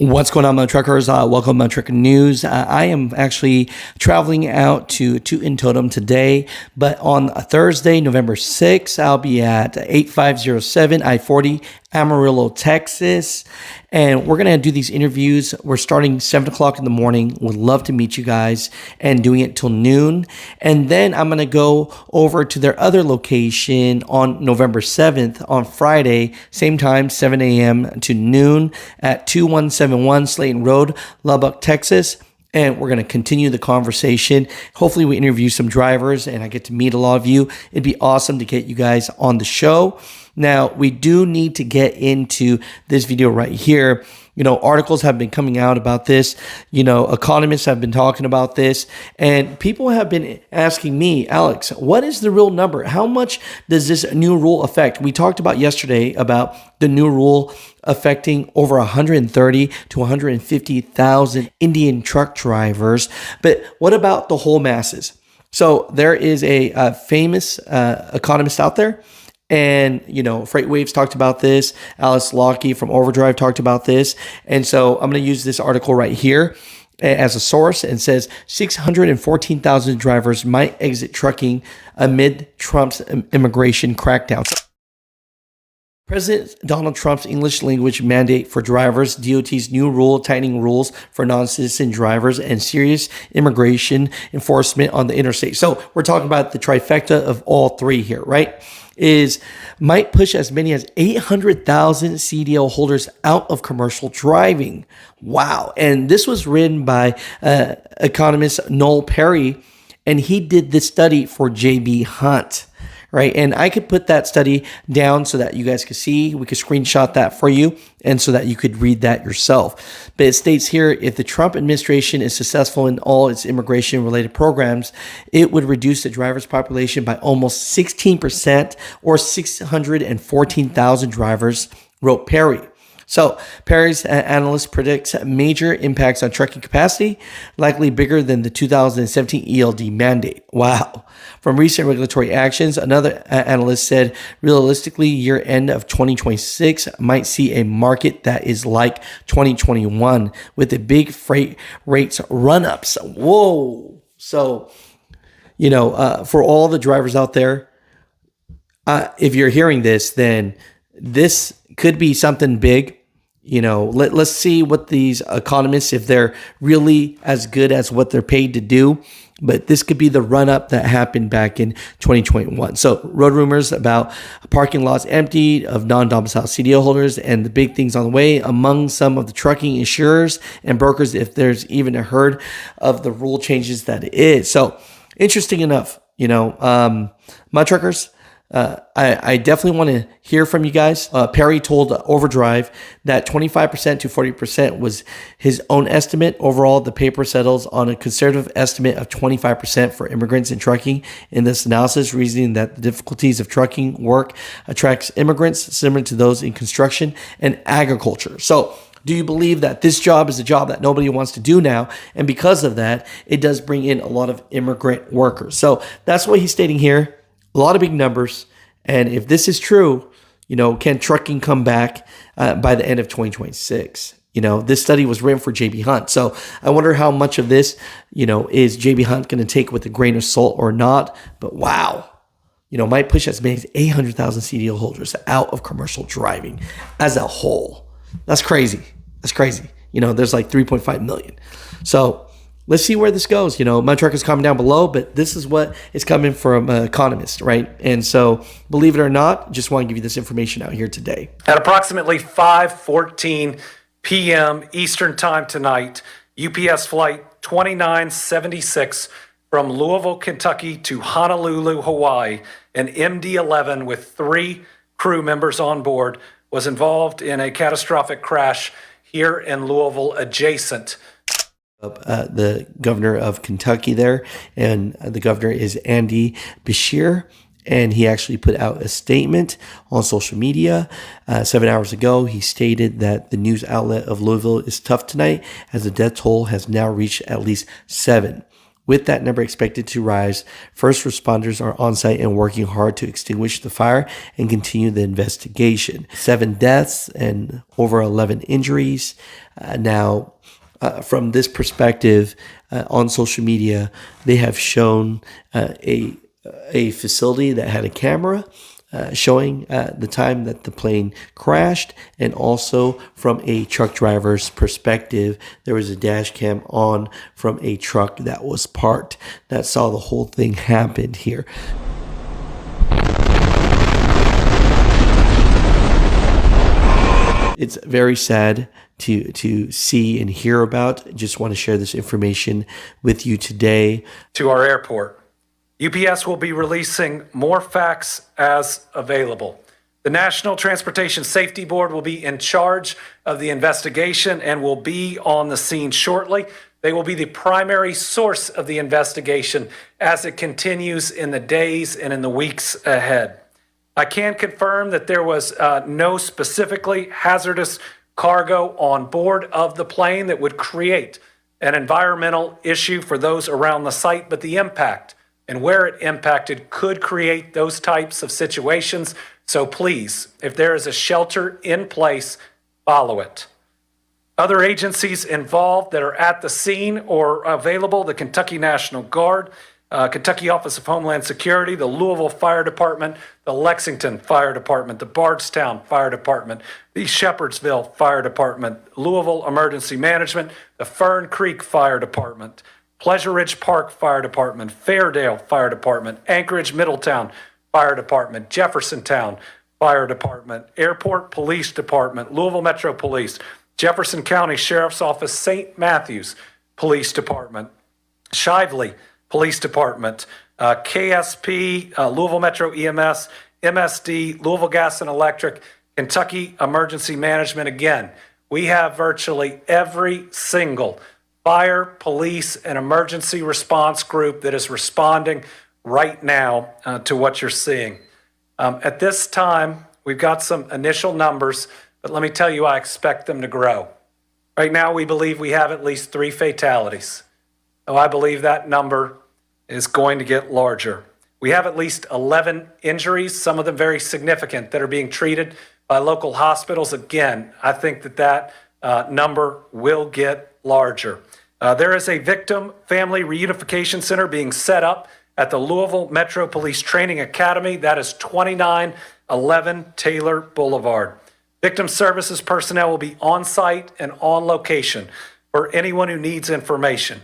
What's going on, Mutha truckers? Welcome to Trucker News. I am actually traveling out to Totem today, but on Thursday, November 6th, I'll be at 8507 I-40 Amarillo, Texas, and we're going to do these interviews. We're starting 7 o'clock in the morning. Would love to meet you guys and doing it till noon. And then I'm going to go over to their other location on November 7th on Friday, same time, 7 a.m. to noon at 2171 Slayton Road, Lubbock, Texas. And we're going to continue the conversation. Hopefully we interview some drivers and I get to meet a lot of you. It'd be awesome to get you guys on the show. Now, we do need to get into this video right here. You know, articles have been coming out about this. You know, economists have been talking about this. And people have been asking me, Alex, what is the real number? How much does this new rule affect? We talked about yesterday about the new rule affecting over 130 to 150,000 Indian truck drivers. But what about the whole masses? So there is a famous economist out there. And, you know, FreightWaves talked about this. Alice Lockey from Overdrive talked about this. And so I'm going to use this article right here as a source, and says 614,000 drivers might exit trucking amid Trump's immigration crackdown. President Donald Trump's English language mandate for drivers, DOT's new rule tightening rules for non-citizen drivers, and serious immigration enforcement on the interstate. So we're talking about the trifecta of all three here, right? Might push as many as 800,000 CDL holders out of commercial driving. Wow. And this was written by economist Noel Perry, and he did this study for JB Hunt. Right. And I could put that study down so that you guys could see. We could screenshot that for you and so that you could read that yourself. But it states here, if the Trump administration is successful in all its immigration related programs, it would reduce the driver's population by almost 16% or 614,000 drivers, wrote Perry. So Perry's analyst predicts major impacts on trucking capacity, likely bigger than the 2017 ELD mandate. Wow. From recent regulatory actions, another analyst said realistically year end of 2026 might see a market that is like 2021 with the big freight rates run-ups. Whoa. So, you know, for all the drivers out there, if you're hearing this, then this could be something big. You know, let's see what these economists, if they're really as good as what they're paid to do. But this could be the run-up that happened back in 2021. So road rumors about parking lots emptied of non-domiciled CDL holders and the big things on the way among some of the trucking insurers and brokers, if there's even a herd of the rule changes that it is. So interesting enough, you know, my truckers, I definitely want to hear from you guys. Perry told Overdrive that 25% to 40% was his own estimate. Overall, the paper settles on a conservative estimate of 25% for immigrants in trucking. In this analysis, reasoning that the difficulties of trucking work attracts immigrants similar to those in construction and agriculture. So do you believe that this job is a job that nobody wants to do now? And because of that, it does bring in a lot of immigrant workers. So that's what he's stating here. A lot of big numbers. And if this is true, you know, can trucking come back by the end of 2026? You know, this study was written for JB Hunt. So I wonder how much of this, you know, is JB Hunt going to take with a grain of salt or not? But wow, you know, might push as many as 800,000 CDL holders out of commercial driving as a whole. That's crazy. That's crazy. You know, there's like 3.5 million. So let's see where this goes. You know, my truck is coming down below, but this is what is coming from Economist, right? And so, believe it or not, just want to give you this information out here today. At approximately 5:14 p.m. Eastern Time tonight, UPS Flight 2976 from Louisville, Kentucky to Honolulu, Hawaii, an MD-11 with 3 crew members on board was involved in a catastrophic crash here in Louisville adjacent the governor of Kentucky there, and the governor is Andy Beshear, and he actually put out a statement on social media 7 hours ago. He stated that the news outlet of Louisville is tough tonight as the death toll has now reached at least 7, With that number expected to rise, first responders are on site and working hard to extinguish the fire and continue the investigation. 7 deaths and over 11 injuries. From this perspective, on social media, they have shown a facility that had a camera showing the time that the plane crashed, and also from a truck driver's perspective, there was a dash cam on from a truck that was parked that saw the whole thing happen here. It's very sad to see and hear about. Just want to share this information with you today. To our airport. UPS will be releasing more facts as available. The National Transportation Safety Board will be in charge of the investigation and will be on the scene shortly. They will be the primary source of the investigation as it continues in the days and in the weeks ahead. I can confirm that there was no specifically hazardous cargo on board of the plane that would create an environmental issue for those around the site, but the impact and where it impacted could create those types of situations. So please, if there is a shelter in place, follow it. Other agencies involved that are at the scene or available: the Kentucky National Guard, Kentucky Office of Homeland Security, the Louisville Fire Department, the Lexington Fire Department, the Bardstown Fire Department, the Shepherdsville Fire Department, Louisville Emergency Management, the Fern Creek Fire Department, Pleasure Ridge Park Fire Department, Fairdale Fire Department, Anchorage Middletown Fire Department, Jeffersontown Fire Department, Airport Police Department, Louisville Metro Police, Jefferson County Sheriff's Office, St. Matthews Police Department, Shively Police Department, KSP, Louisville Metro EMS, MSD, Louisville Gas and Electric, Kentucky Emergency Management. Again, we have virtually every single fire, police, and emergency response group that is responding right now to what you're seeing. At this time, we've got some initial numbers, but let me tell you, I expect them to grow. Right now, we believe we have at least 3 fatalities. Oh, I believe that number is going to get larger. We have at least 11 injuries, some of them very significant, that are being treated by local hospitals. Again, I think that number will get larger. There is a victim family reunification center being set up at the Louisville Metro Police Training Academy. That is 2911 Taylor Boulevard. Victim services personnel will be on site and on location for anyone who needs information.